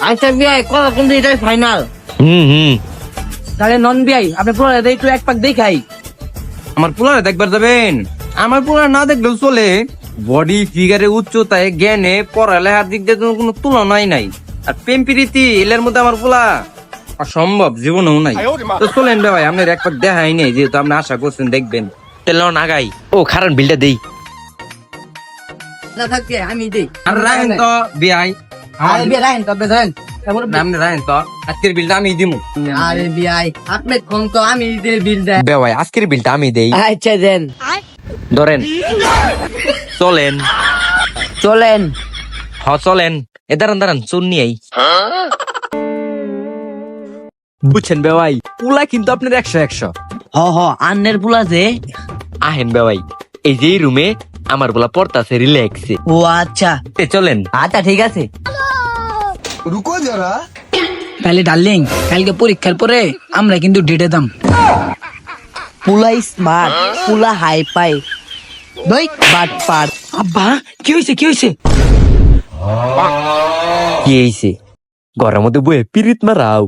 আচ্ছা বিয়াই কথা কিন্তু এটাই ফাইনাল। তাহলে নন বিয়াই আপনি পুরো একটু এক পাক দেখাই। আমার পোলারে দেখবার যাবেন? আমার পোলার না দেখলেও চলে। বডি ফিগারে, উচ্চতায়, জ্ঞানে, পড়ালেখার দিক দিয়ে কোনো তুলনাই নাই। আর প্রেম প্রীতি এলের মধ্যে আমার পোলা অসম্ভব, জীবনেও নাই। তো চলেন ভাই, আপনার একবার দেখাই নেই, যেহেতু আপনি আশা করছেন দেখবেন। তেল নাগাই ও খারান বিলটা দেই। না থাকতে আমি দেই। আর রাখেন তো বিয়াই, আরে বিয়াই রাখেন তবে ধরেন। আপনি রাখেন তো, আজকের বিলটা আমি দিব। আরে বিয়াই আপনি কোন তো আমি দিয়ে বিল দেন। বেওয়াই আজকের বিলটা আমি দেই। আচ্ছা দেন। ধরেন চলেন চলেন। চলেন। দাঁড়ান দাঁড়ান চুন নিয়েই। বুঝছেন বেওয়াই, পুলা কিন্তু আপনার 100-100। হ আন্নের পুলা যে। আহেন বেওয়াই, এই যে রুমে আমার বলা পড়তাছে রিল্যাক্সে। ও আচ্ছা চলেন। আচ্ছা ঠিক আছে। रुको जरा। তাহলে ডার্লিং কালকে পরীক্ষার পরে আমরা কিন্তু ডেটে দাম। পুলা স্মার্ট, পুলা হাই ফাই, দই বাট পার। আব্বা কি হয়েছে কি হয়েছে? কি হয়েছে? ঘরের মধ্যে বয়ে পিরিত মারাও।